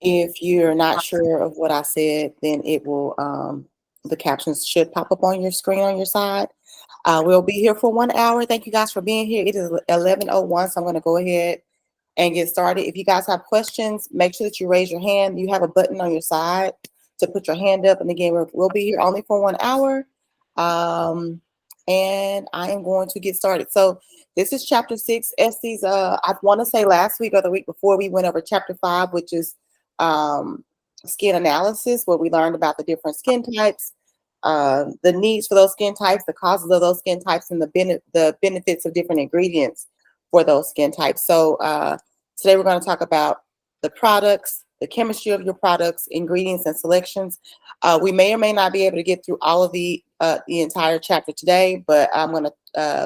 If you're not sure of what I said, then it will the captions should pop up on your screen on your side. We'll be here for 1 hour. Thank you guys for being here. It is 11:01, so I'm going to go ahead and get started. If you guys have questions, make sure that you raise your hand. You have a button on your side to put your hand up. And again, we'll be here only for 1 hour. And I am going to get started. So this is chapter 6. Estes, I want to say last week or the week before we went over chapter 5, which is skin analysis, where we learned about the different skin types, the needs for those skin types, the causes of those skin types, and the benefits of different ingredients for those skin types. So today we're going to talk about the products, the chemistry of your products, ingredients, and selections. We may or may not be able to get through all of the entire chapter today, but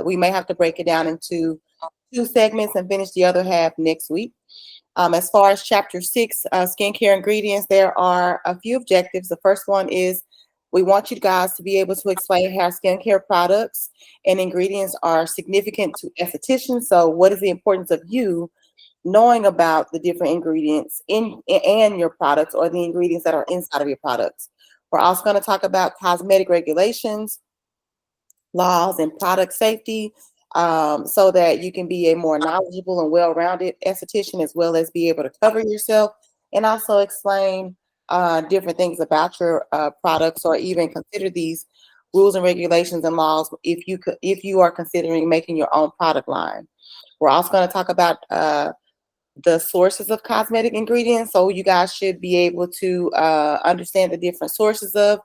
we may have to break it down into 2 segments and finish the other half next week. As far as chapter 6, skincare ingredients, there are a few objectives. The first one is we want you guys to be able to explain how skincare products and ingredients are significant to estheticians. So what is the importance of you knowing about the different ingredients in your products, or the ingredients that are inside of your products? We're also going to talk about cosmetic regulations, laws, and product safety, so that you can be a more knowledgeable and well-rounded esthetician, as well as be able to cover yourself and also explain different things about your products, or even consider these rules and regulations and laws if you are considering making your own product line. We're also going to talk about the sources of cosmetic ingredients. So you guys should be able to understand the different sources of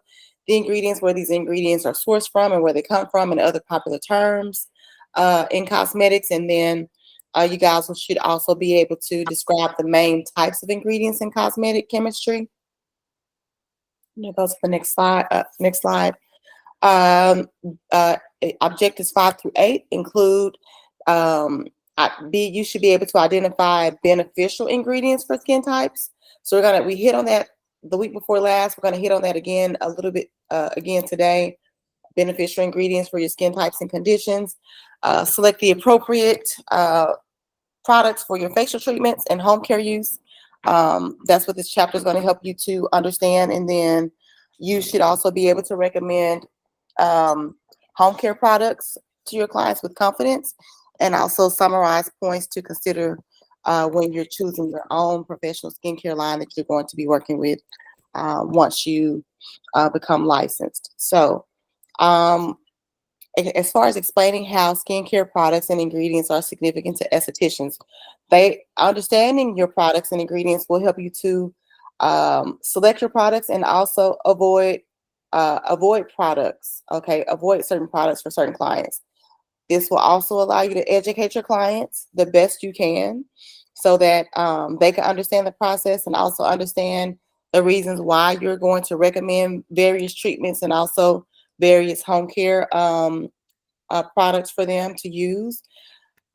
the ingredients, where these ingredients are sourced from and where they come from, and other popular terms in cosmetics. And then you guys should also be able to describe the main types of ingredients in cosmetic chemistry. I'm going to go to the next slide. Next slide. Um, uh, Objectives 5 through 8 include you should be able to identify beneficial ingredients for skin types. So we hit on that the week before last. We're gonna hit on that again a little bit again today. Beneficial ingredients for your skin types and conditions. Select the appropriate products for your facial treatments and home care use. That's what this chapter is going to help you to understand. And then you should also be able to recommend home care products to your clients with confidence, and also summarize points to consider when you're choosing your own professional skincare line that you're going to be working with once you become licensed. So as far as explaining how skincare products and ingredients are significant to estheticians, understanding your products and ingredients will help you to select your products, and also avoid products. Okay, avoid certain products for certain clients. This will also allow you to educate your clients the best you can, so that they can understand the process and also understand the reasons why you're going to recommend various treatments, and also various home care products for them to use.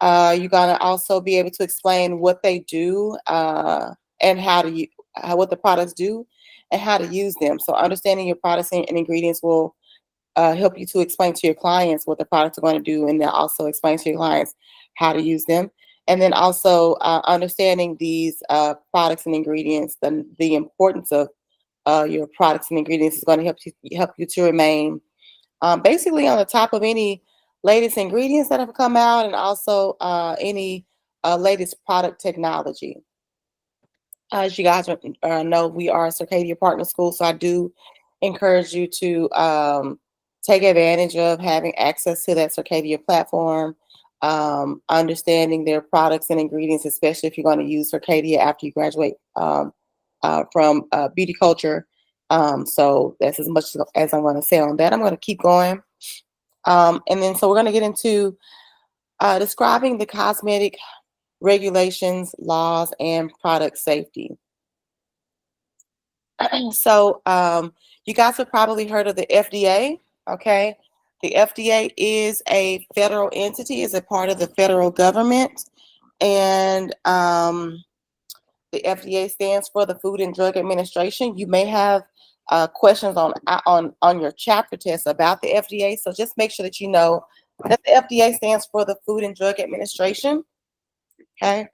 You're gonna also be able to explain what they do, and what the products do and how to use them. So understanding your products and ingredients will help you to explain to your clients what the products are going to do, and then also explain to your clients how to use them. And then also understanding these products and ingredients, the importance of your products and ingredients is going to help you to remain basically on the top of any latest ingredients that have come out, and also any latest product technology. As you guys know, we are a Circadia Partner School, so I do encourage you to take advantage of having access to that Circadia platform, understanding their products and ingredients, especially if you're going to use Circadia after you graduate from beauty culture. So that's as much as I'm going to say on that. I'm going to keep going. And then so we're going to get into describing the cosmetic regulations, laws, and product safety. So you guys have probably heard of the FDA. Okay, the FDA is a federal entity, is a part of the federal government, and the FDA stands for the Food and Drug Administration. You may have questions on your chapter test about the FDA, so just make sure that you know that the FDA stands for the Food and Drug Administration. Okay.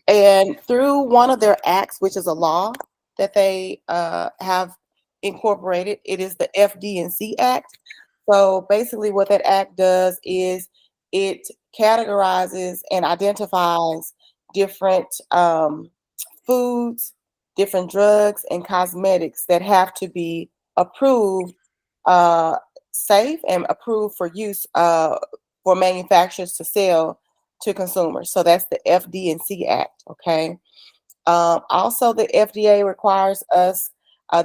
And through one of their acts, which is a law that they have incorporated, it is the FD&C Act. So basically, what that act does is it categorizes and identifies different foods, different drugs, and cosmetics that have to be approved, uh, safe, and approved for use for manufacturers to sell to consumers. So that's the FD&C Act. Okay. Also, the FDA requires us,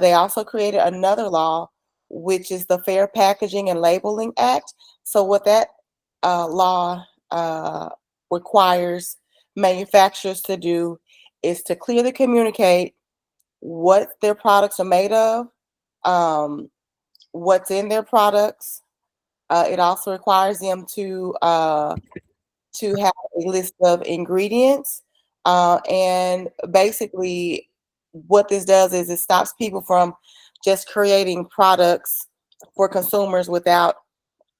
they also created another law, which is the Fair Packaging and Labeling Act. So, what that law requires manufacturers to do is to clearly communicate what their products are made of, um, what's in their products. It also requires them to have a list of ingredients. And basically, what this does is it stops people from just creating products for consumers without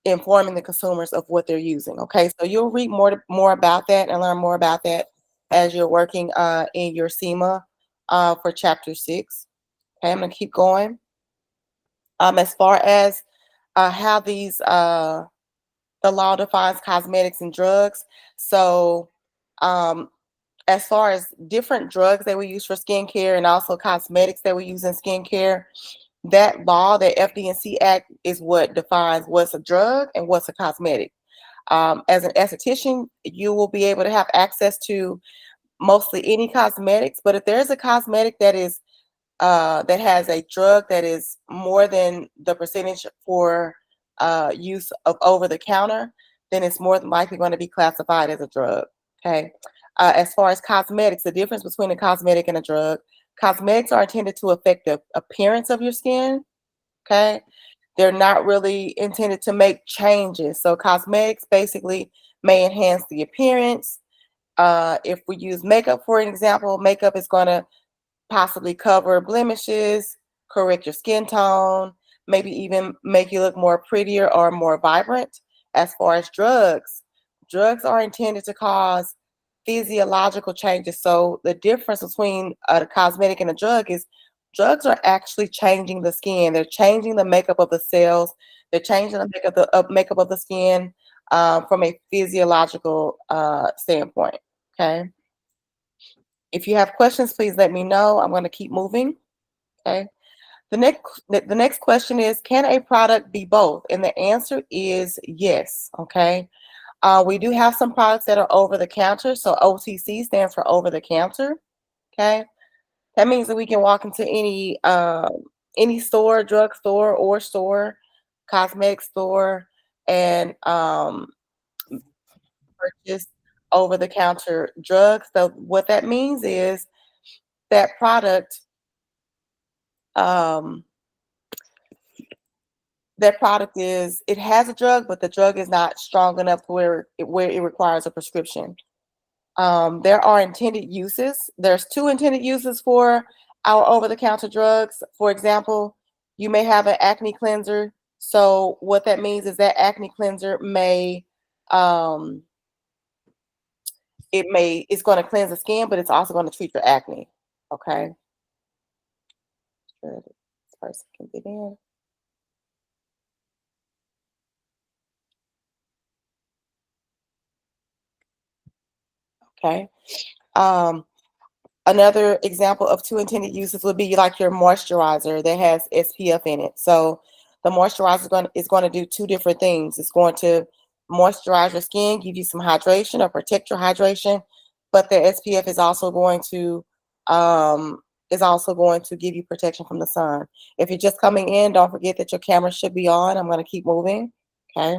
informing the consumers of what they're using. Okay, so you'll read more about that and learn more about that as you're working in your SEMA for chapter 6. Okay, I'm gonna keep going. As far as how the law defines cosmetics and drugs. So, um, as far as different drugs that we use for skincare and also cosmetics that we use in skincare, that law, that FD&C Act, is what defines what's a drug and what's a cosmetic. As an esthetician, you will be able to have access to mostly any cosmetics, but if there's a cosmetic that has a drug that is more than the percentage for use of over the counter, then it's more than likely going to be classified as a drug. Okay. As far as cosmetics, the difference between a cosmetic and a drug, cosmetics are intended to affect the appearance of your skin. Okay. They're not really intended to make changes. So, cosmetics basically may enhance the appearance. If we use makeup, for an example, makeup is going to possibly cover blemishes, correct your skin tone, maybe even make you look more prettier or more vibrant. As far as drugs, drugs are intended to cause physiological changes. So the difference between a cosmetic and a drug is drugs are actually changing the skin. They're changing the makeup of the cells. They're changing the makeup of the skin from a physiological standpoint. Okay. If you have questions, please let me know. I'm going to keep moving. Okay. The next question is, can a product be both? And the answer is yes. Okay. We do have some products that are over the counter. So OTC stands for over the counter. Okay. That means that we can walk into any store, drugstore or store, cosmetic store, and purchase over the counter drugs. So what that means is that um, product is, it has a drug, but the drug is not strong enough to where it requires a prescription. There are intended uses. There's two intended uses for our over-the-counter drugs. For example, you may have an acne cleanser. So what that means is that acne cleanser um, it's going to cleanse the skin, but it's also going to treat your acne. Okay. Sure this person can get in. Okay. Um, Another example of two intended uses would be like your moisturizer that has SPF in it. So the moisturizer is going to do two different things. It's going to moisturize your skin, give you some hydration or protect your hydration, but the SPF um, is also going to give you protection from the sun. If you're just coming in, don't forget that your camera should be on. I'm going to keep moving. Okay.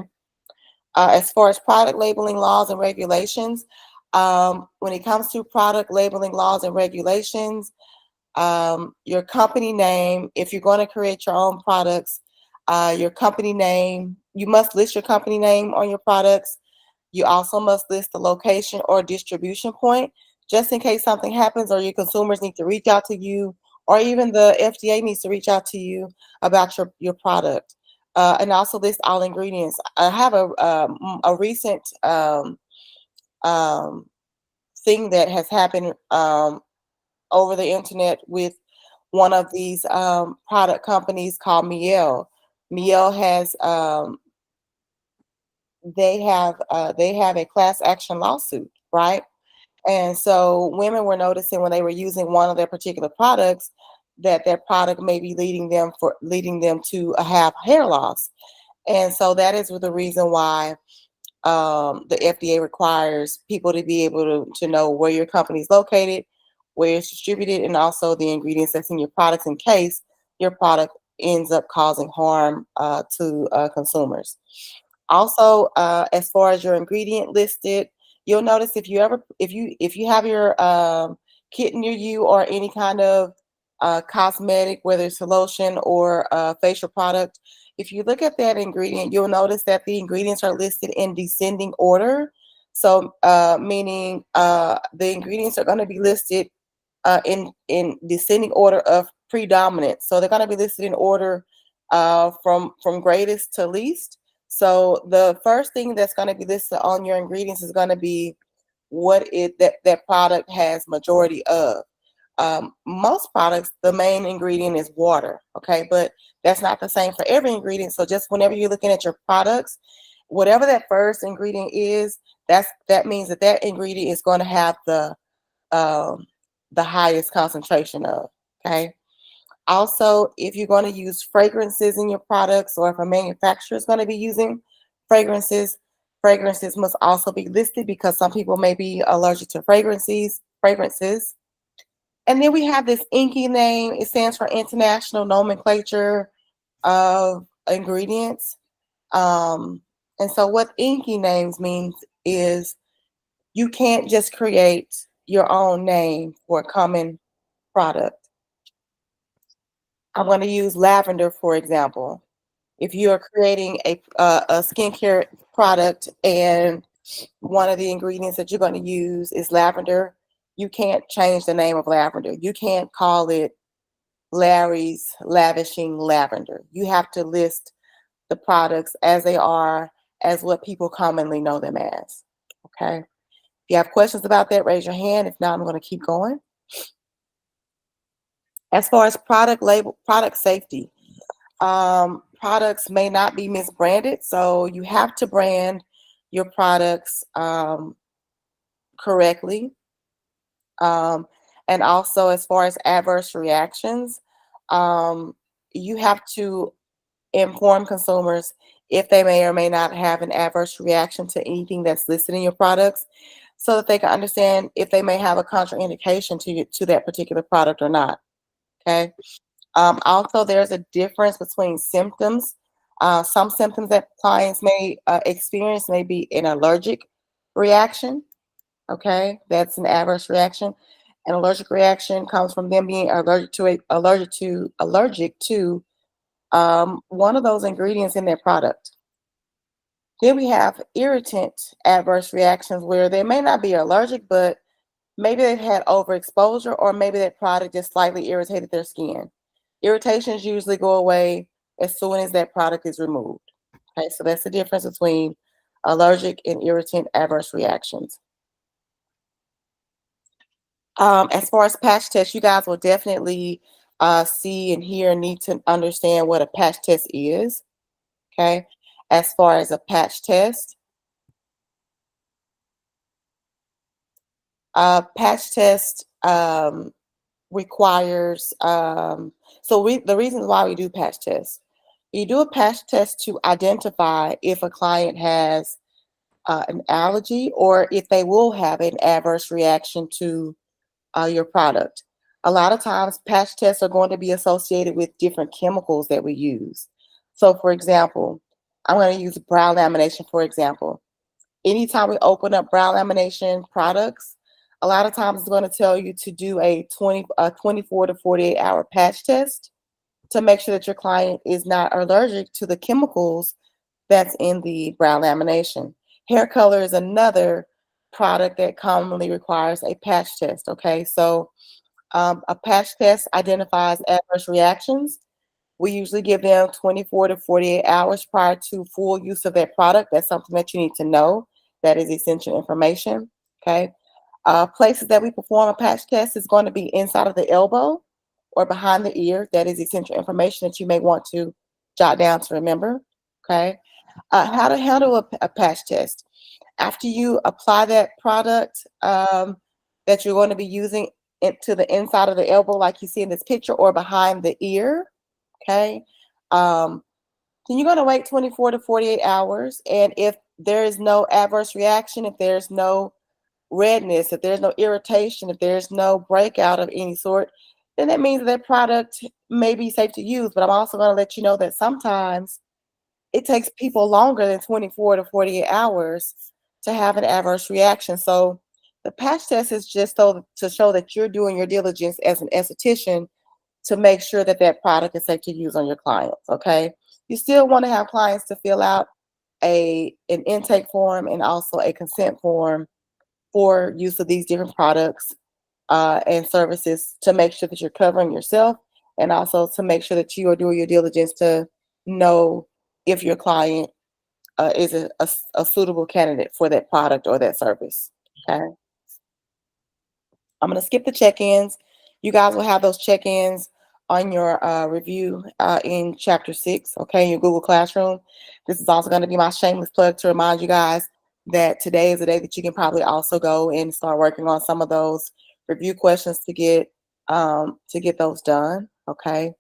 As far as product labeling laws and regulations, when it comes to product labeling laws and regulations, your company name, if you're going to create your own products, your company name, you must list your company name on your products. You also must list the location or distribution point, just in case something happens or your consumers need to reach out to you, or even the FDA needs to reach out to you about your product. And also list all ingredients. I have a recent um, thing that has happened over the internet with one of these product companies called Miele. Miele has they have a class action lawsuit, right? And so women were noticing when they were using one of their particular products that their product may be leading them to have hair loss. And so that is the reason why the FDA requires people to be able to know where your company is located, where it's distributed, and also the ingredients that's in your products in case your product ends up causing harm to consumers. Also, as far as your ingredient listed, you'll notice if you have your kit near you or any kind of cosmetic, whether it's a lotion or a facial product, if you look at that ingredient, you'll notice that the ingredients are listed in descending order. So, meaning the ingredients are going to be listed in descending order of predominance. So they're going to be listed in order from greatest to least. So the first thing that's going to be listed on your ingredients is going to be what it that product has majority of. Most products, the main ingredient is water, okay, but that's not the same for every ingredient. So just whenever you're looking at your products, whatever that first ingredient is, that means that ingredient is going to have um, the highest concentration of. Okay. Also, if you're going to use fragrances in your products, or if a manufacturer is going to be using fragrances, fragrances must also be listed because some people may be allergic to fragrances. And then we have this inky name. It stands for International Nomenclature of Ingredients. And so what inky names means is you can't just create your own name for a common product. I'm going to use lavender, for example. If you are creating a skincare product and one of the ingredients that you're going to use is lavender, you can't change the name of lavender. You can't call it Larry's Lavishing Lavender. You have to list the products as they are, as what people commonly know them as. Okay. If you have questions about that, raise your hand. If not, I'm going to keep going. As far as product safety, products may not be misbranded, so you have to brand your products correctly. And also, as far as adverse reactions, um, you have to inform consumers if they may or may not have an adverse reaction to anything that's listed in your products, so that they can understand if they may have a contraindication to that particular product or not. Okay. Also, there's a difference between symptoms. Some symptoms that clients may experience may be an allergic reaction. Okay, that's an adverse reaction. An allergic reaction comes from them being allergic to one of those ingredients in their product. Then we have irritant adverse reactions where they may not be allergic, but maybe they've had overexposure, or maybe that product just slightly irritated their skin. Irritations usually go away as soon as that product is removed. Okay, so that's the difference between allergic and irritant adverse reactions. As far as patch tests, you guys will definitely see and hear and need to understand what a patch test is. Okay, as far as a patch test requires the reason why we do patch tests. You do a patch test to identify if a client has an allergy or if they will have an adverse reaction to your product. A lot of times, patch tests are going to be associated with different chemicals that we use. So, for example, I'm going to use brow lamination, for example. Anytime we open up brow lamination products, a lot of times it's going to tell you to do a 24 to 48 hour patch test to make sure that your client is not allergic to the chemicals that's in the brow lamination. Hair color is another product that commonly requires a patch test. Okay, so a patch test identifies adverse reactions. We usually give them 24 to 48 hours prior to full use of that product. That's something that you need to know. That is essential information. Okay. Places that we perform a patch test is going to be inside of the elbow or behind the ear. That is essential information that you may want to jot down to remember. Okay. How to handle a patch test. After you apply that product that you're going to be using into the inside of the elbow, like you see in this picture, or behind the ear, okay, then you're going to wait 24 to 48 hours. And if there is no adverse reaction, if there's no redness, if there's no irritation, if there's no breakout of any sort, then that means that product may be safe to use. But I'm also going to let you know that sometimes it takes people longer than 24 to 48 hours to have an adverse reaction. So the patch test is just so to show that you're doing your diligence as an esthetician to make sure that that product is safe to use on your clients. Okay. You still want to have clients to fill out an intake form and also a consent form for use of these different products and services to make sure that you're covering yourself and also to make sure that you are doing your diligence to know if your client is a suitable candidate for that product or that service. Okay. I'm going to skip the check-ins. You guys will have those check-ins on your review in chapter 6, okay, in your Google Classroom. This is also going to be my shameless plug to remind you guys that today is the day that you can probably also go and start working on some of those review questions to get those done, okay.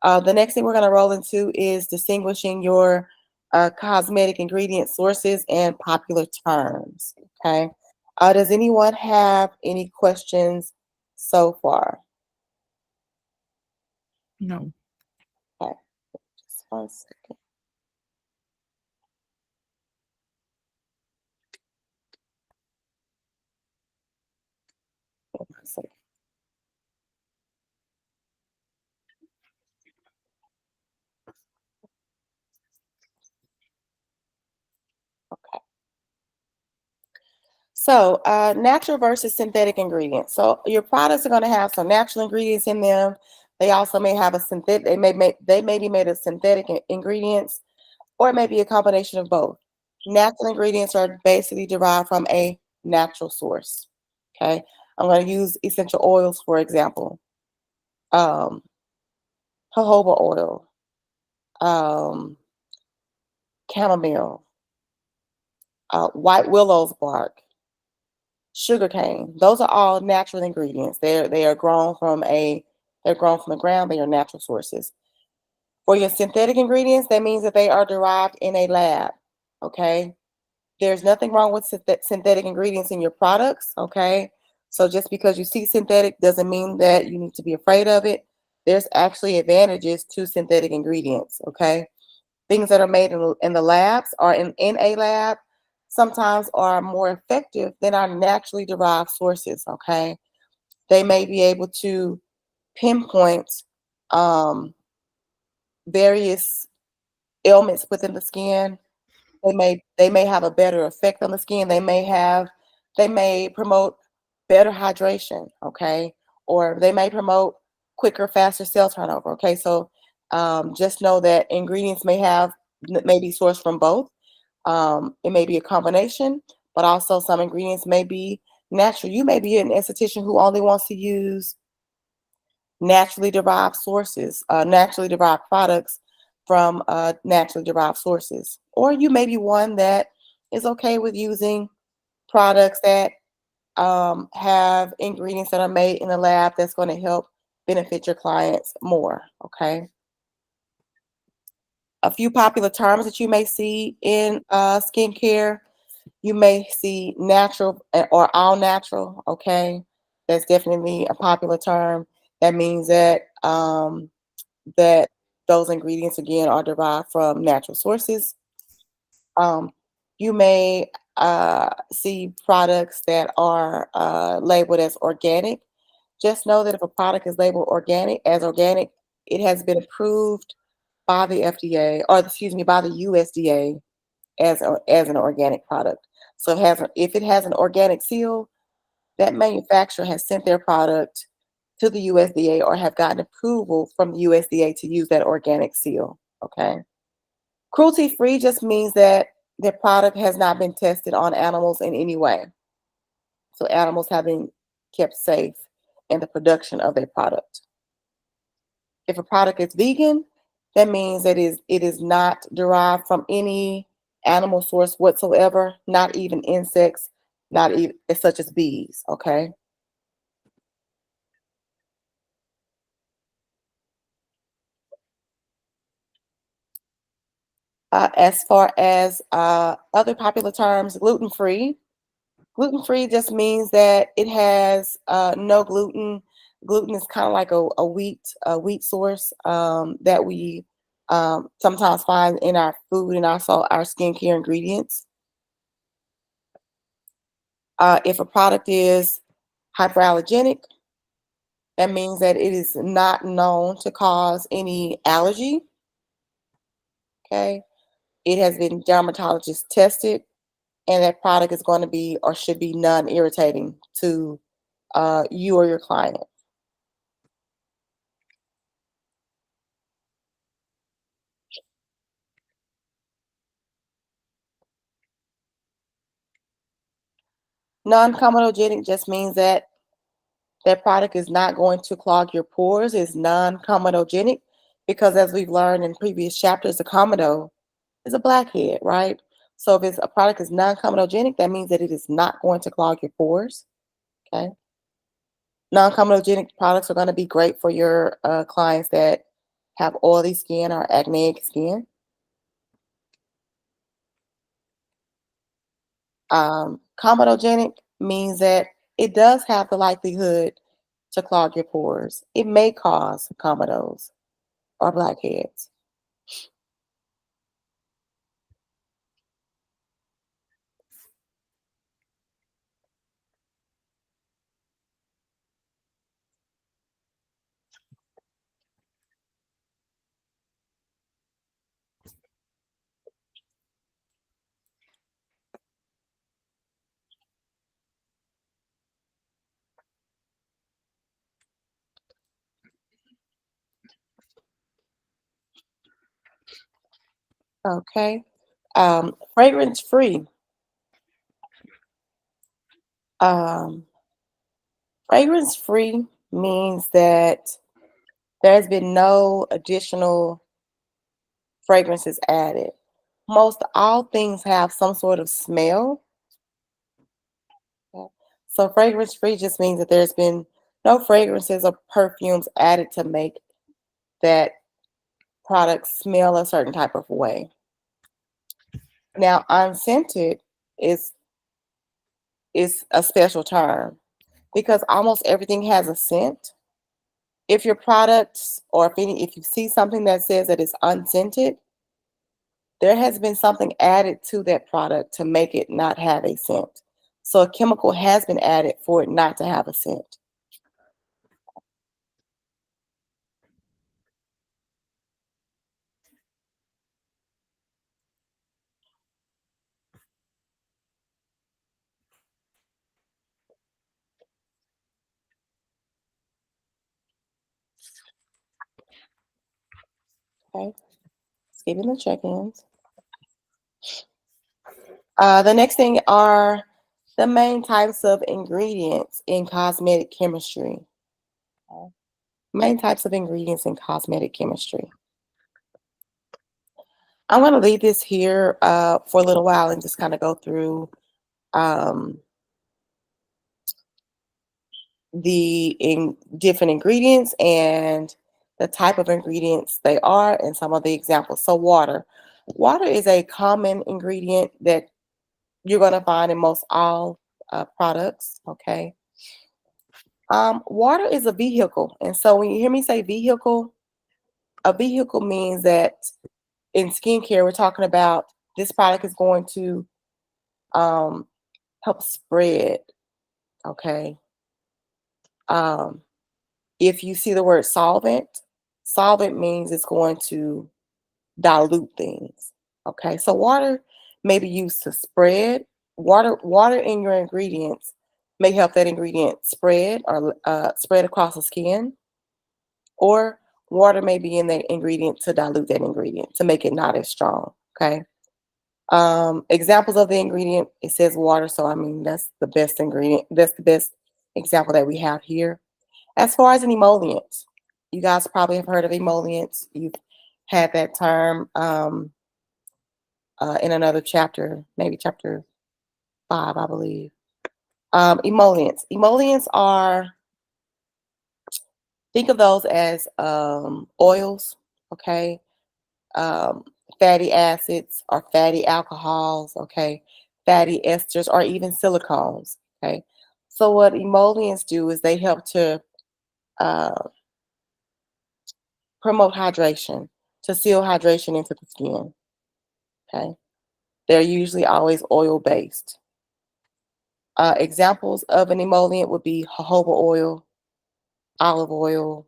The next thing we're going to roll into is distinguishing your cosmetic ingredient sources and popular terms, okay. Does anyone have any questions so far? No. Okay, just 1 second. One second. Okay. So, natural versus synthetic ingredients. So, your products are going to have some natural ingredients in them. They also may have a synthetic. They may be made of synthetic ingredients, or it may be a combination of both. Natural ingredients are basically derived from a natural source. Okay, I'm going to use essential oils for example. Um, Jojoba oil, um, chamomile, white willow's bark, sugarcane. Those are all natural ingredients. They are grown from the ground. They are natural sources. For your synthetic ingredients, that means that they are derived in a lab. Okay, there's nothing wrong with synthetic ingredients in your products. Okay, so just because you see synthetic doesn't mean that you need to be afraid of it. There's actually advantages to synthetic ingredients. Okay, things that are made in the labs or in a lab sometimes are more effective than our naturally derived sources. Okay, they may be able to pinpoint um, various ailments within the skin. They may have a better effect on the skin. They may promote better hydration. Okay, or they may promote quicker, faster cell turnover. Okay, so just know that ingredients may be sourced from both. It may be a combination, but also some ingredients may be natural. You may be an esthetician who only wants to use naturally derived sources, naturally derived products from naturally derived sources. Or you may be one that is okay with using products that have ingredients that are made in the lab that's going to help benefit your clients more. Okay. A few popular terms that you may see in skincare. You may see natural or all natural. Okay, that's definitely a popular term. That means that those ingredients again are derived from natural sources. Um, you may see products that are labeled as organic. Just know that if a product is labeled organic, it has been approved by the FDA, or excuse me, by the USDA as an organic product. So if it has an organic seal, that manufacturer has sent their product to the USDA or have gotten approval from the USDA to use that organic seal. Okay. Cruelty free just means that their product has not been tested on animals in any way. So animals have been kept safe in the production of their product. If a product is vegan, that means that it is not derived from any animal source whatsoever, not even insects, not even such as bees. Okay. As far as other popular terms, gluten free. Gluten free just means that it has no gluten. Gluten is kind of like a wheat source that we sometimes find in our food and also our skincare ingredients. If a product is hyperallergenic, that means that it is not known to cause any allergy. Okay, it has been dermatologist tested, and that product is going to be or should be non-irritating to you or your client. Non-comedogenic just means that that product is not going to clog your pores. It's non-comedogenic because, as we've learned in previous chapters, the comedo is a blackhead, right? So if it's a product is non-comedogenic, that means that it is not going to clog your pores. Okay. Non-comedogenic products are going to be great for your clients that have oily skin or acneic skin. Comedogenic means that it does have the likelihood to clog your pores. It may cause comedos or blackheads. Okay. Fragrance free. Um, Fragrance free means that there's been no additional fragrances added. Most all things have some sort of smell. Okay. So fragrance free just means that there's been no fragrances or perfumes added to make that product smell a certain type of way. Now, unscented is is a special term because almost everything has a scent. If your products or if you see something that says that it's unscented, there has been something added to that product to make it not have a scent. So a chemical has been added for it not to have a scent. Okay, skipping the check-ins. The next thing are the main types of ingredients in cosmetic chemistry. Okay. Main types of ingredients in cosmetic chemistry. I'm going to leave this here for a little while and just kind of go through um, different ingredients and the type of ingredients they are and some of the examples. So water. Water is a common ingredient that you're going to find in most all products. Okay. Water is a vehicle. And so when you hear me say vehicle, a vehicle means that in skincare, we're talking about this product is going to um, help spread. Okay. Um, if you see the word solvent, solvent means it's going to dilute things. Okay. So water may be used to spread. Water in your ingredients may help that ingredient spread or spread across the skin, or water may be in that ingredient to dilute that ingredient to make it not as strong. Okay. Examples of the ingredient, it says water, so I mean that's the best ingredient. That's the best example that we have here. As far as an emollient, you guys probably have heard of emollients. You've had that term in another chapter, maybe chapter 5, I believe. Emollients. Emollients are, think of those as oils, okay? Um, Fatty acids or fatty alcohols, okay? Fatty esters or even silicones, okay? So what emollients do is they help to uh, promote hydration, to seal hydration into the skin, okay? They're usually always oil-based. Examples of an emollient would be jojoba oil, olive oil,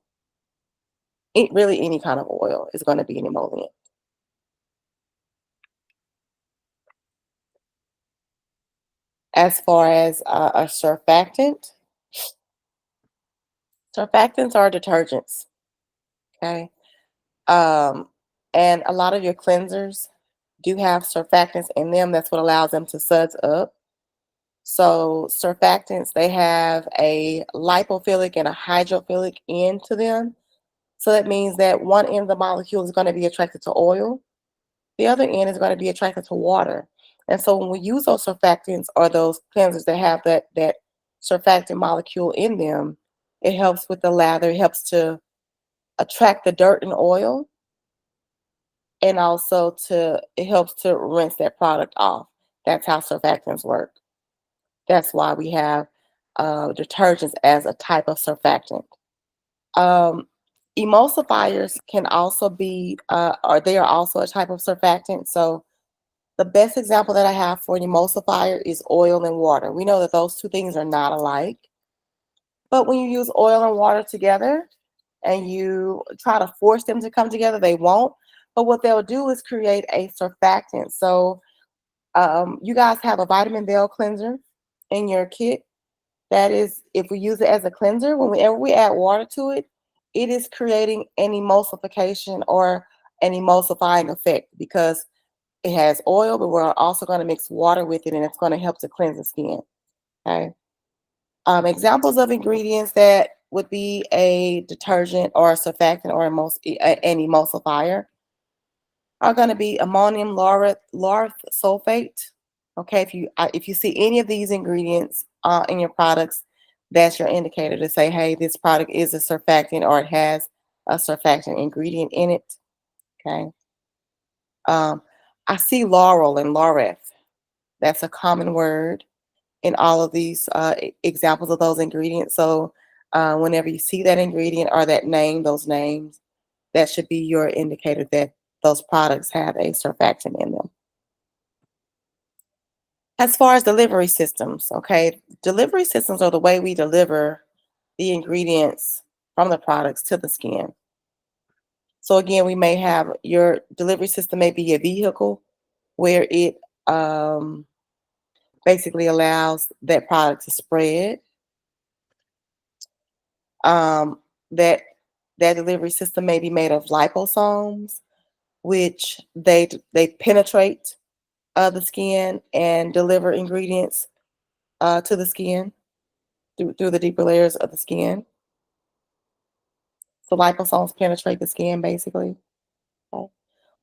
really any kind of oil is going to be an emollient. As far as a surfactant, surfactants are detergents, okay? Um, and a lot of your cleansers do have surfactants in them. That's what allows them to suds up. So surfactants, they have a lipophilic and a hydrophilic end to them. So that means that one end of the molecule is going to be attracted to oil. The other end is going to be attracted to water. And so when we use those surfactants or those cleansers that have that surfactant molecule in them, it helps with the lather. It helps to attract the dirt and oil, and also it helps to rinse that product off. That's how surfactants work. That's why we have detergents as a type of surfactant. Um, Emulsifiers can also be, or they are also a type of surfactant. So the best example that I have for an emulsifier is oil and water. We know that those two things are not alike, but when you use oil and water together and you try to force them to come together, they won't. But what they'll do is create a surfactant. So you guys have a vitamin Bell cleanser in your kit. That is, if we use it as a cleanser, whenever we add water to it, it is creating an emulsification or an emulsifying effect because it has oil, but we're also going to mix water with it, and it's going to help to cleanse the skin. Okay. Examples of ingredients that would be a detergent or a surfactant or an emulsifier are going to be ammonium lauryl sulfate. Okay, if you see any of these ingredients in your products, that's your indicator to say, hey, this product is a surfactant or it has a surfactant ingredient in it. Okay. Um, I see laurel and laureth. That's a common word in all of these examples of those ingredients. So whenever you see that ingredient or that name, those names, that should be your indicator that those products have a surfactant in them. As far as delivery systems, okay, delivery systems are the way we deliver the ingredients from the products to the skin. So again, we may have your delivery system may be a vehicle where it basically allows that product to spread. Um, that that delivery system may be made of liposomes, which they penetrate the skin and deliver ingredients to the skin through the deeper layers of the skin. So liposomes penetrate the skin basically. Okay.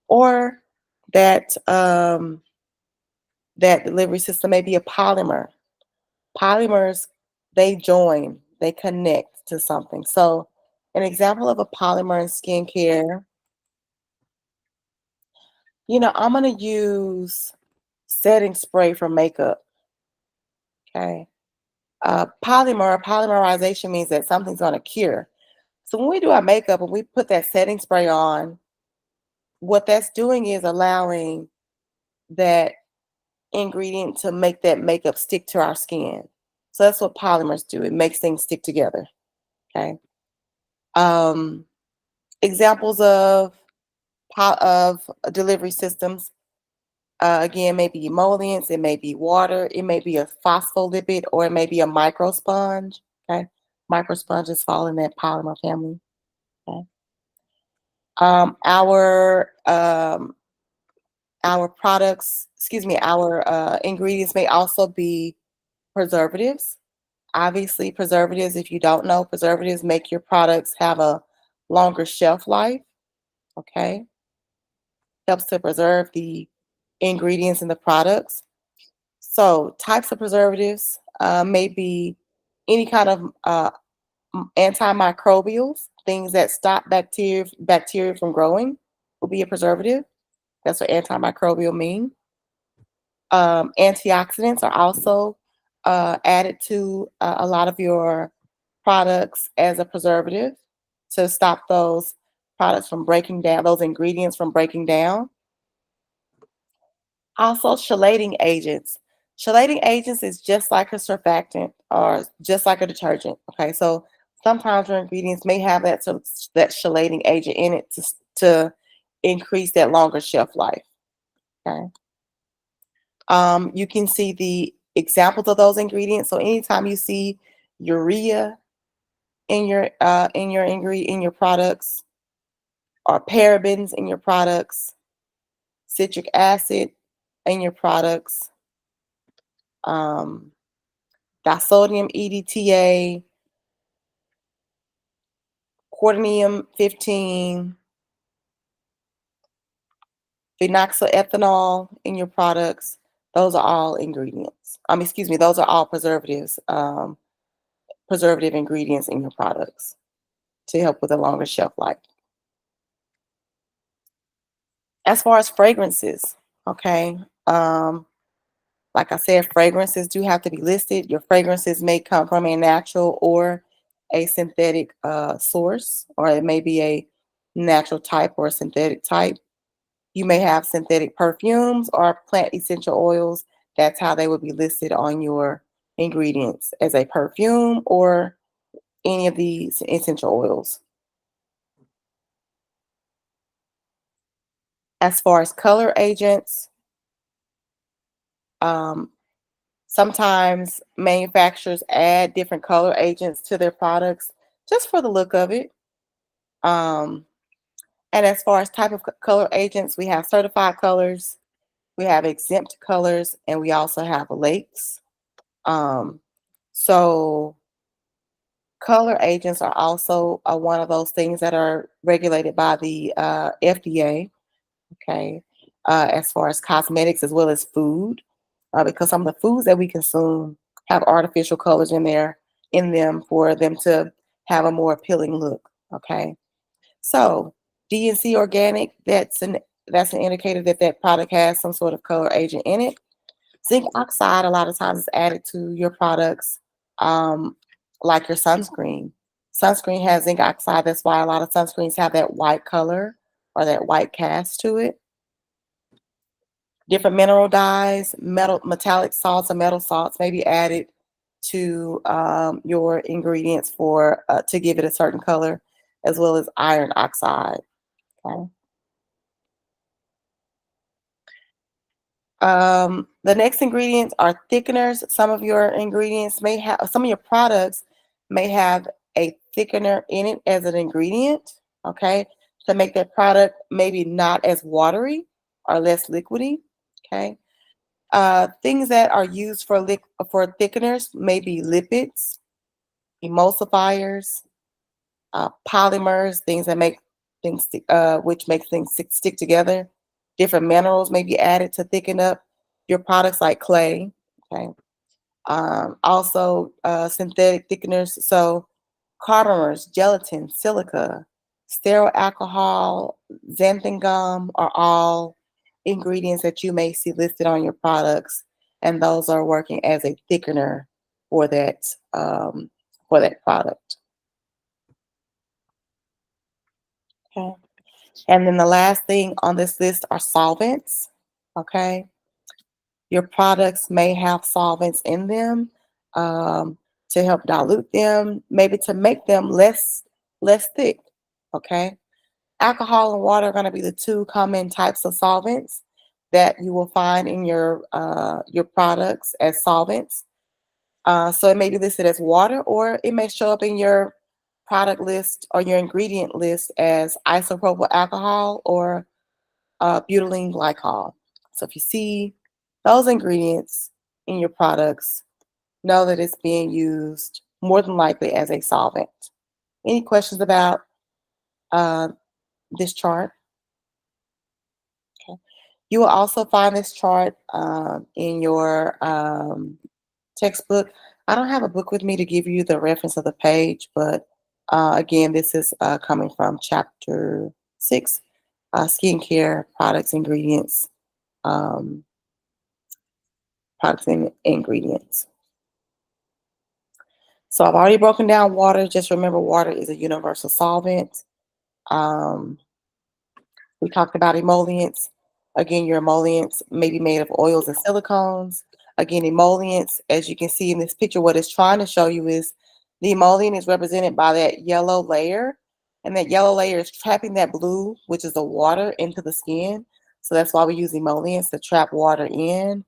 Or that that delivery system may be a polymer. Polymers, they connect to something. So an example of a polymer in skincare, I'm gonna use setting spray for makeup. Okay. Polymerization means that something's gonna cure. So when we do our makeup and we put that setting spray on, what that's doing is allowing that ingredient to make that makeup stick to our skin. So that's what polymers do. It makes things stick together. Okay. Um, Examples of delivery systems. Again, maybe emollients, it may be water, it may be a phospholipid, or it may be a microsponge. Okay. Microsponges fall in that polymer family. Okay. Our Our products, excuse me, our ingredients may also be preservatives. Obviously, preservatives, if you don't know, preservatives make your products have a longer shelf life. Okay. Helps to preserve the ingredients in the products. So, types of preservatives may be any kind of antimicrobials, things that stop bacteria from growing, will be a preservative. That's what antimicrobial mean. Antioxidants are also added to a lot of your products as a preservative to stop those products from breaking down, those ingredients from breaking down. Also, chelating agents. Chelating agents is just like a surfactant or just like a detergent. Okay, so sometimes your ingredients may have that chelating agent in it to increase that longer shelf life. Okay. You can see the examples of those ingredients. So anytime you see urea in your products, or parabens in your products, citric acid in your products, um, disodium EDTA, quaternium 15, phenoxyethanol in your products. Those are all ingredients. Excuse me, those are all preservatives, preservative ingredients in your products to help with a longer shelf life. As far as fragrances, okay, like I said, fragrances do have to be listed. Your fragrances may come from a natural or a synthetic source, or it may be a natural type or a synthetic type. You may have synthetic perfumes or plant essential oils. That's how they would be listed on your ingredients, as a perfume or any of these essential oils. As far as color agents, um, sometimes manufacturers add different color agents to their products just for the look of it. Um, and as far as type of color agents, we have certified colors, we have exempt colors, and we also have lakes. Um, so color agents are also one of those things that are regulated by the FDA. Okay, as far as cosmetics as well as food, because some of the foods that we consume have artificial colors in them for them to have a more appealing look. Okay, so DNC organic, that's an indicator that that product has some sort of color agent in it. Zinc oxide a lot of times is added to your products, um, like your sunscreen. Sunscreen has zinc oxide. That's why a lot of sunscreens have that white color or that white cast to it. Different mineral dyes, metallic salts, and metal salts may be added to your ingredients for to give it a certain color, as well as iron oxide. Okay. The next ingredients are thickeners. Some of your products may have a thickener in it as an ingredient, okay, to make that product maybe not as watery or less liquidy, okay. Things that are used for thickeners may be lipids, emulsifiers, polymers, things that make which make things stick together. Different minerals may be added to thicken up your products, like clay. Okay. Also, synthetic thickeners. So, carbomers, gelatin, silica, sterile alcohol, xanthan gum are all ingredients that you may see listed on your products, and those are working as a thickener for that product. Okay. And then the last thing on this list are solvents. Okay. Your products may have solvents in them, um, to help dilute them, maybe to make them less thick. Okay. Alcohol and water are going to be the two common types of solvents that you will find in your products as solvents. So it may be listed as water, or it may show up in your product list or your ingredient list as isopropyl alcohol or butylene glycol. So if you see those ingredients in your products, know that it's being used more than likely as a solvent. Any questions about uh, this chart? Okay. You will also find this chart in your textbook. I don't have a book with me to give you the reference of the page, but again, this is coming from chapter 6, skincare products, ingredients, um, products and ingredients. So I've already broken down water. Just remember, water is a universal solvent. Um, We talked about emollients. Again, your emollients may be made of oils and silicones. Again, emollients, as you can see in this picture, what it's trying to show you is the emollient is represented by that yellow layer, and that yellow layer is trapping that blue, which is the water, into the skin. So that's why we use emollients to trap water in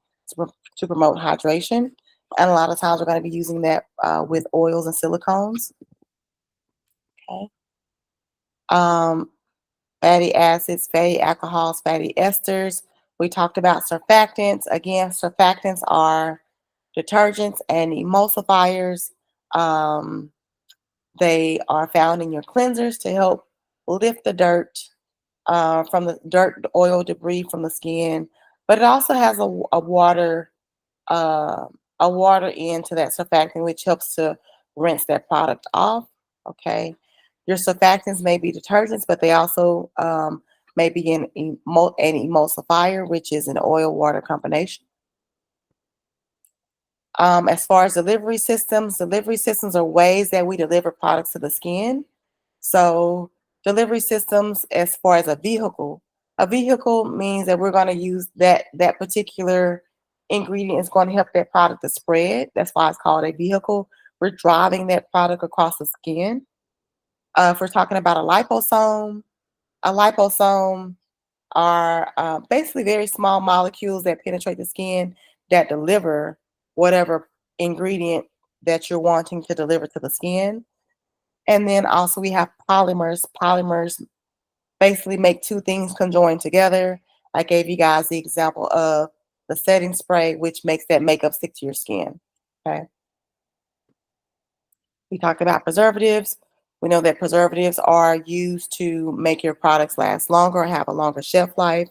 to promote hydration. And a lot of times we're going to be using that with oils and silicones. Okay. Um, Fatty acids, fatty alcohols, fatty esters. We talked about surfactants. Again, surfactants are detergents and emulsifiers. Um, they are found in your cleansers to help lift the dirt from the dirt, oil, debris from the skin. But it also has uh, a water into that surfactant, which helps to rinse that product off. Okay. Your surfactants may be detergents, but they also may be an emulsifier, which is an oil water combination. As far as delivery systems are ways that we deliver products to the skin. So delivery systems, as far as a vehicle means that we're going to use that particular ingredient is going to help that product to spread. That's why it's called a vehicle. We're driving that product across the skin. If we're talking about a liposome are basically very small molecules that penetrate the skin that deliver whatever ingredient that you're wanting to deliver to the skin. And then also we have polymers. Polymers basically make two things conjoined together. I gave you guys the example of the setting spray, which makes that makeup stick to your skin. Okay. We talked about preservatives. We know that preservatives are used to make your products last longer or have a longer shelf life.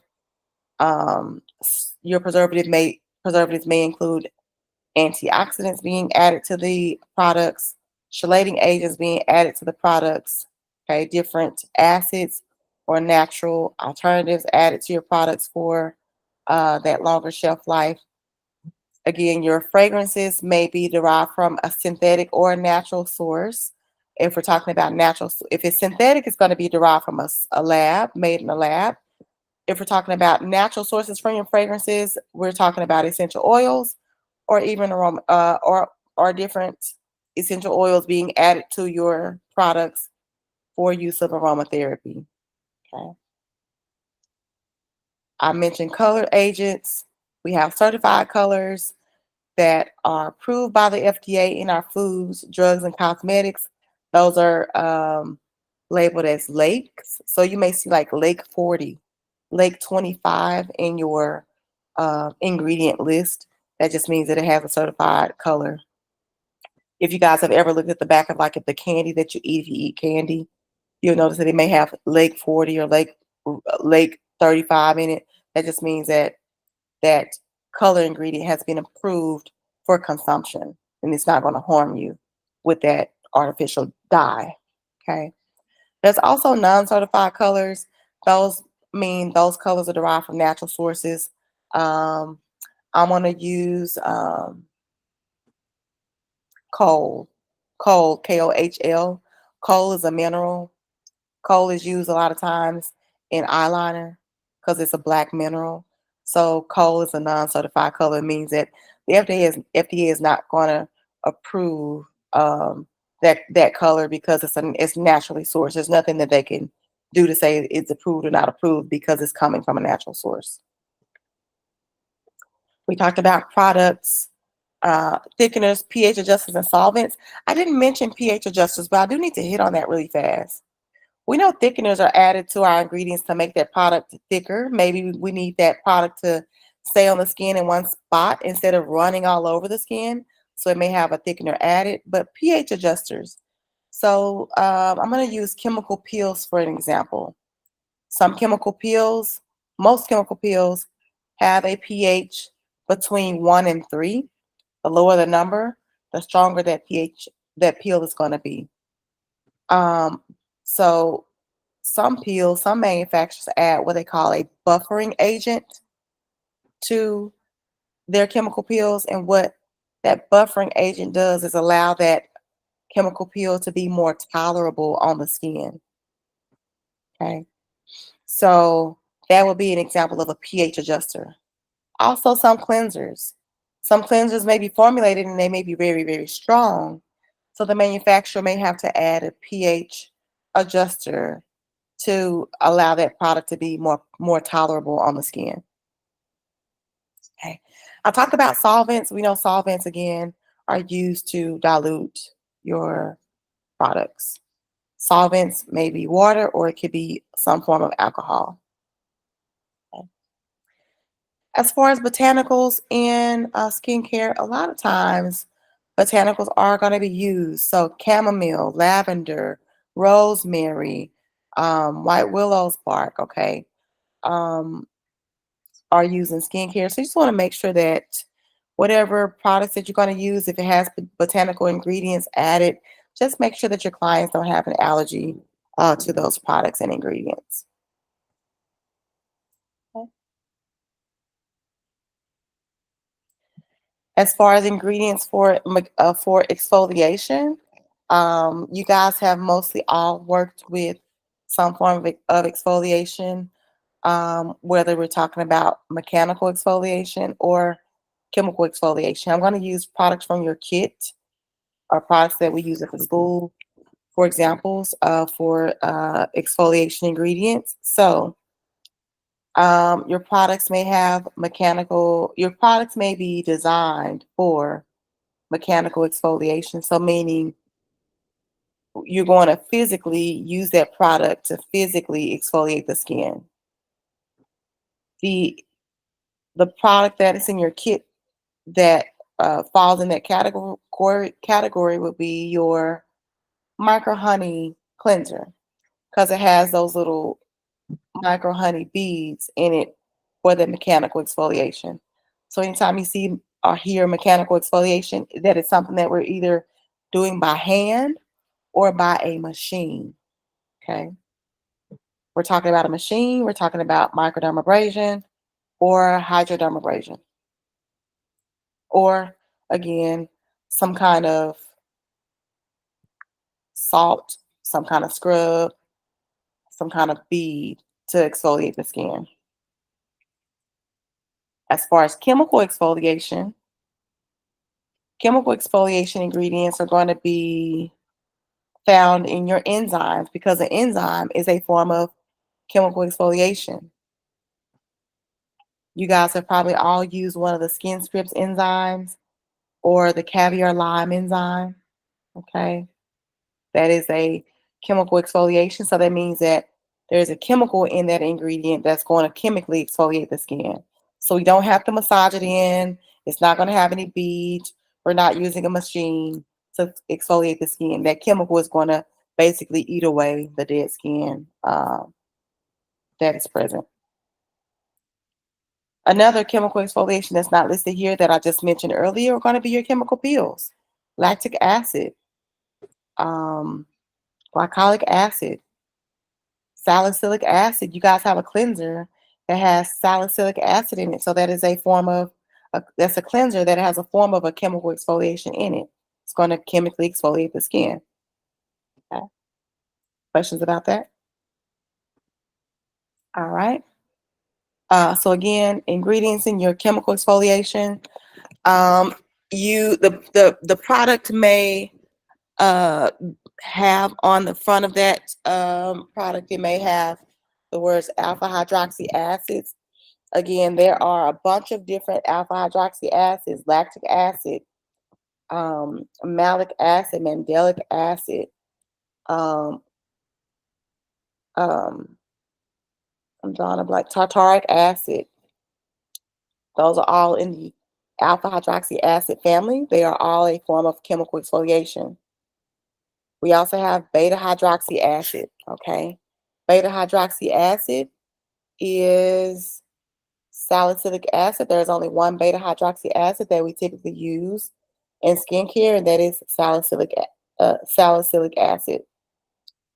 Your preservatives may include antioxidants being added to the products, chelating agents being added to the products, okay, different acids or natural alternatives added to your products for that longer shelf life. Again, your fragrances may be derived from a synthetic or a natural source. If we're talking about if it's synthetic, it's going to be derived from a lab, made in a lab. If we're talking about natural sources from your fragrances, we're talking about essential oils or even aroma or different essential oils being added to your products for use of aromatherapy. Okay. I mentioned color agents. We have certified colors that are approved by the FDA in our foods, drugs, and cosmetics. Those are labeled as lakes. So you may see like Lake 40, Lake 25 in your ingredient list. That just means that it has a certified color. If you guys have ever looked at the back of like the candy that you eat, if you eat candy, you'll notice that it may have Lake 40 or Lake 35 in it. That just means that that color ingredient has been approved for consumption and it's not going to harm you with that artificial dye. Okay. There's also non-certified colors. Those mean those colors are derived from natural sources. Um, I'm going to use coal. Coal, Kohl. Coal is a mineral. Coal is used a lot of times in eyeliner because it's a black mineral. So coal is a non-certified color. It means that the FDA is not going to approve that color because it's naturally sourced. There's nothing that they can do to say it's approved or not approved because it's coming from a natural source. We talked about products, thickeners, pH adjusters, and solvents. I didn't mention pH adjusters, but I do need to hit on that really fast. We know thickeners are added to our ingredients to make that product thicker. Maybe we need that product to stay on the skin in one spot instead of running all over the skin. So it may have a thickener added, but pH adjusters. So I'm going to use chemical peels for an example. Some chemical peels, most chemical peels have a pH between 1 and 3. The lower the number, the stronger that pH that peel is going to be. Um, so some peels, some manufacturers add what they call a buffering agent to their chemical peels, and what that buffering agent does is allow that chemical peel to be more tolerable on the skin. Okay, so that would be an example of a pH adjuster. Also, some cleansers may be formulated and they may be very, very strong, so the manufacturer may have to add a pH adjuster to allow that product to be more tolerable on the skin. Okay. I talked about solvents. We know solvents again are used to dilute your products. Solvents may be water or it could be some form of alcohol. Okay. As far as botanicals in skincare, a lot of times botanicals are going to be used. So chamomile, lavender, rosemary, white willow's bark, okay, um, are used in skincare. So you just want to make sure that whatever products that you're going to use, if it has botanical ingredients added, just make sure that your clients don't have an allergy to those products and ingredients. Okay. As far as ingredients for exfoliation, you guys have mostly all worked with some form of exfoliation, whether we're talking about mechanical exfoliation or chemical exfoliation. I'm going to use products from your kit or products that we use at the school for examples for exfoliation ingredients. So your products may be designed for mechanical exfoliation. So meaning you're going to physically use that product to physically exfoliate the skin. The the product that is in your kit that falls in that category would be your micro honey cleanser, because it has those little micro honey beads in it for the mechanical exfoliation. So anytime you see or hear mechanical exfoliation, that is something that we're either doing by hand or by a machine. Okay. We're talking about a machine, we're talking about microdermabrasion or hydrodermabrasion, or again, some kind of salt, some kind of scrub, some kind of bead to exfoliate the skin. As far as chemical exfoliation ingredients are going to be found in your enzymes, because an enzyme is a form of chemical exfoliation. You guys have probably all used one of the skin scripts enzymes or the caviar lime enzyme. Okay. That is a chemical exfoliation. So that means that there's a chemical in that ingredient that's going to chemically exfoliate the skin. So we don't have to massage it in. It's not going to have any beads. We're not using a machine to exfoliate the skin. That chemical is going to basically eat away the dead skin that is present. Another chemical exfoliation that's not listed here that I just mentioned earlier are going to be your chemical peels: lactic acid, um, glycolic acid, salicylic acid. You guys have a cleanser that has salicylic acid in it. So that is a form of that's a cleanser that has a form of a chemical exfoliation in it. It's going to chemically exfoliate the skin. Okay. Questions about that? All right. So again, ingredients in your chemical exfoliation. Um, the product may uh, have on the front of that product, it may have the words alpha hydroxy acids. Again, there are a bunch of different alpha hydroxy acids: lactic acid, malic acid, mandelic acid, um, um, I'm drawing a blank, tartaric acid. Those are all in the alpha hydroxy acid family. They are all a form of chemical exfoliation. We also have beta hydroxy acid, okay? Beta hydroxy acid is salicylic acid. There's only one beta hydroxy acid that we typically use in skincare, and that is salicylic acid.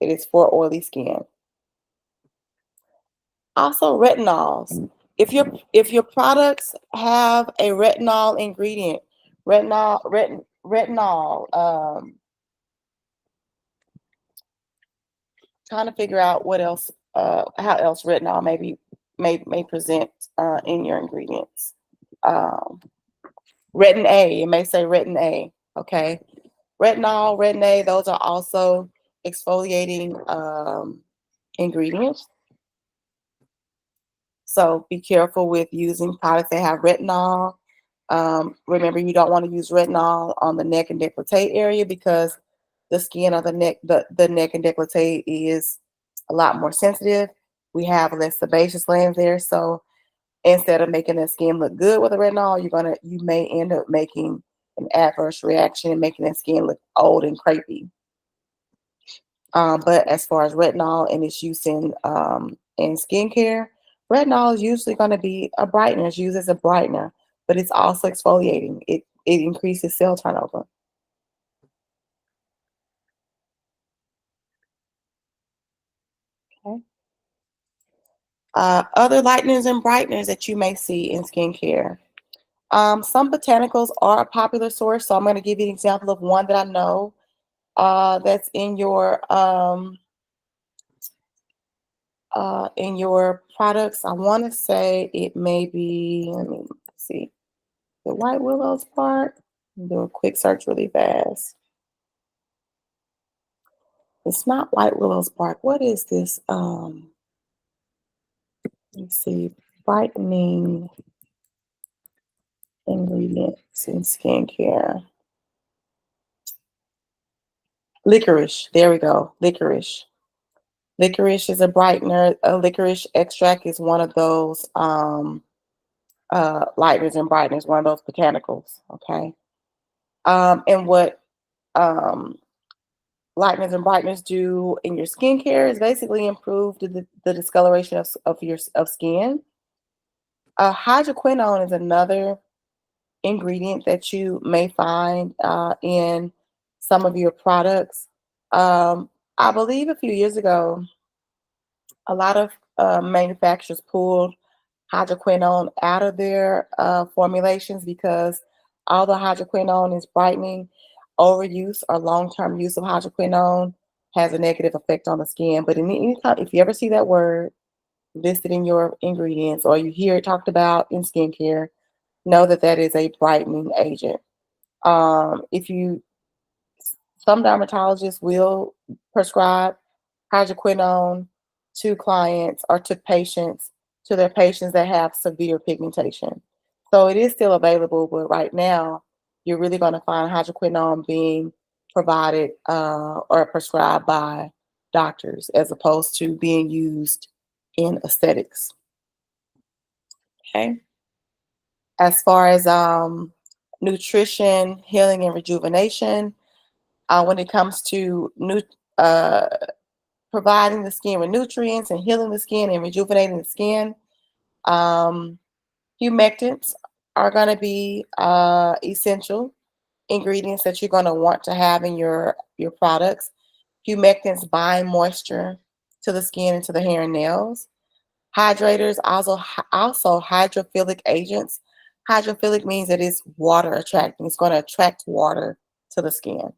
It is for oily skin. Also, retinols. If your products have a retinol ingredient, retinol. Trying to figure out what else, how else retinol may present in your ingredients. Um, Retin A, it may say retin A. Okay, retinol, retin A. Those are also exfoliating ingredients. So be careful with using products that have retinol. Remember, you don't want to use retinol on the neck and décolleté area because the skin of the neck and décolleté is a lot more sensitive. We have less sebaceous glands there. So instead of making the skin look good with the retinol, you may end up making an adverse reaction and making the skin look old and crepey. But as far as retinol and its use in skincare, retinol is usually going to be a brightener. It's used as a brightener, but it's also exfoliating. It increases cell turnover. Okay. Other lighteners and brighteners that you may see in skincare. Some botanicals are a popular source, so I'm going to give you an example of one that I know that's in your products. I want to say it may be. Let me see. The white willows part. Do a quick search really fast. It's not white willows bark. What is this? Let's see. Brightening ingredients in skincare. Licorice. There we go. Licorice. Licorice is a brightener. A licorice extract is one of those lighteners and brighteners, one of those botanicals. Okay. And what um, lighteners and brighteners do in your skincare is basically improve the discoloration of skin. Hydroquinone is another ingredient that you may find in some of your products. I believe a few years ago, a lot of manufacturers pulled hydroquinone out of their formulations because although hydroquinone is brightening, overuse or long-term use of hydroquinone has a negative effect on the skin. But in any time, if you ever see that word listed in your ingredients or you hear it talked about in skincare, know that that is a brightening agent. If you Some dermatologists will prescribe hydroquinone to clients or to their patients that have severe pigmentation. So it is still available, but right now you're really going to find hydroquinone being provided or prescribed by doctors as opposed to being used in aesthetics. Okay. As far as nutrition, healing, and rejuvenation, when it comes to uh, providing the skin with nutrients and healing the skin and rejuvenating the skin, um, humectants are going to be essential ingredients that you're going to want to have in your products. Humectants bind moisture to the skin and to the hair and nails. Hydrators also hydrophilic agents. Hydrophilic means that it's water attracting. It's going to attract water to the skin.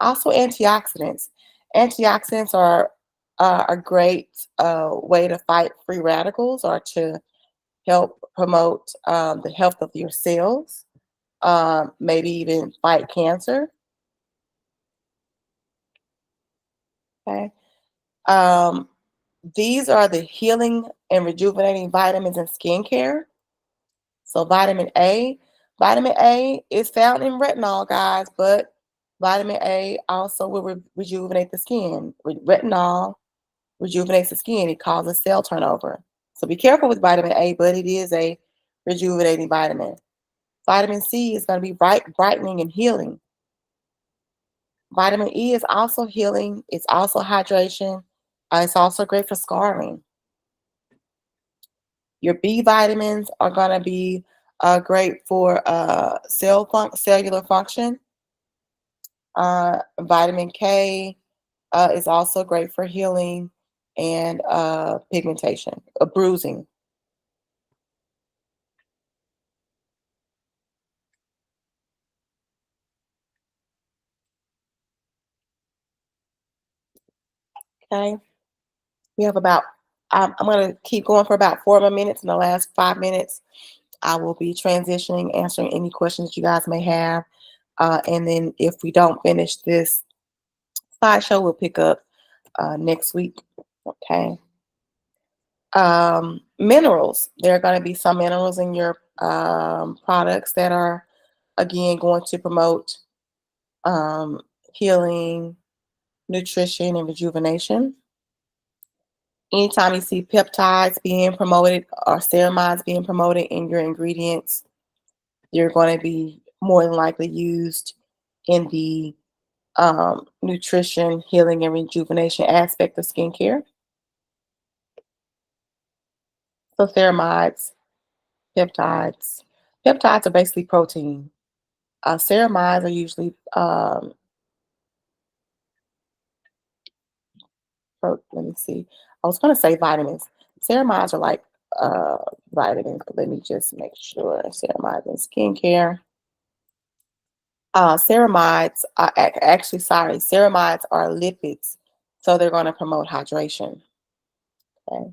Also, antioxidants. Antioxidants are a great way to fight free radicals or to help promote the health of your cells, maybe even fight cancer. Okay. Um, these are the healing and rejuvenating vitamins in skincare. So vitamin A is found in retinol, guys, but vitamin A also will rejuvenate the skin. Retinol rejuvenates the skin. It causes cell turnover. So be careful with vitamin A, but it is a rejuvenating vitamin. Vitamin C is going to be brightening and healing. Vitamin E is also healing. It's also hydration. It's also great for scarring. Your B vitamins are going to be great for cellular function. Vitamin K is also great for healing and pigmentation, bruising. Okay, we have about. I'm going to keep going for about 4 more minutes. In the last 5 minutes, I will be transitioning, answering any questions you guys may have, and then if we don't finish this slideshow, we'll pick up next week. Okay. Minerals. There are going to be some minerals in your products that are, again, going to promote um, healing, nutrition, and rejuvenation. Anytime you see peptides being promoted or ceramides being promoted in your ingredients, you're going to be more than likely used in the nutrition, healing, and rejuvenation aspect of skincare. So ceramides, peptides. Peptides are basically protein. Ceramides are usually, let me see. I was going to say vitamins. Ceramides are like uh, vitamins, but let me just make sure. Ceramides and skincare. Ceramides are actually, sorry, ceramides are lipids. So they're going to promote hydration. Okay.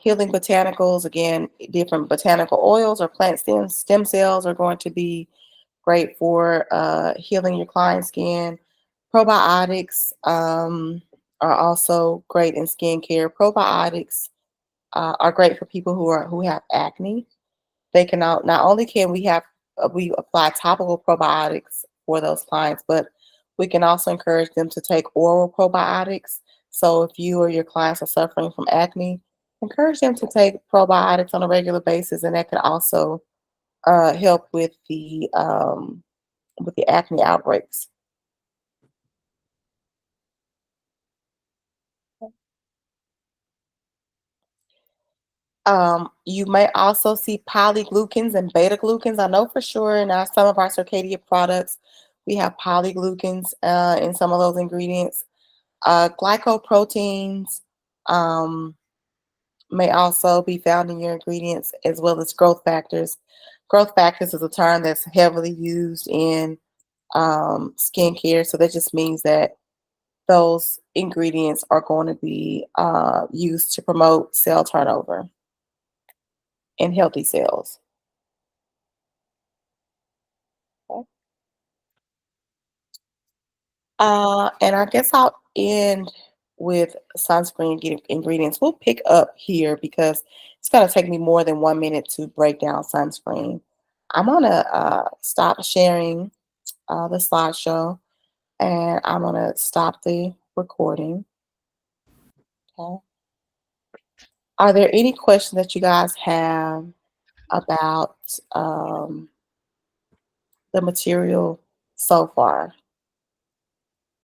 Healing botanicals, again, different botanical oils or plant stem cells are going to be great for healing your client's skin. Probiotics are also great in skincare. Probiotics are great for people who have acne. They can not only can we apply topical probiotics for those clients, but we can also encourage them to take oral probiotics. So if you or your clients are suffering from acne, encourage them to take probiotics on a regular basis, and that can also help with the acne outbreaks. You may also see polyglucans and beta glucans. I know for sure in some of our circadia products, we have polyglucans in some of those ingredients. Glycoproteins um, may also be found in your ingredients, as well as growth factors. Growth factors is a term that's heavily used in skincare, so that just means that those ingredients are going to be used to promote cell turnover in healthy cells. And I guess I'll end with sunscreen ingredients. We'll pick up here because it's going to take me more than 1 minute to break down sunscreen. I'm going to stop sharing the slideshow, and I'm going to stop the recording. Okay. Are there any questions that you guys have about the material so far?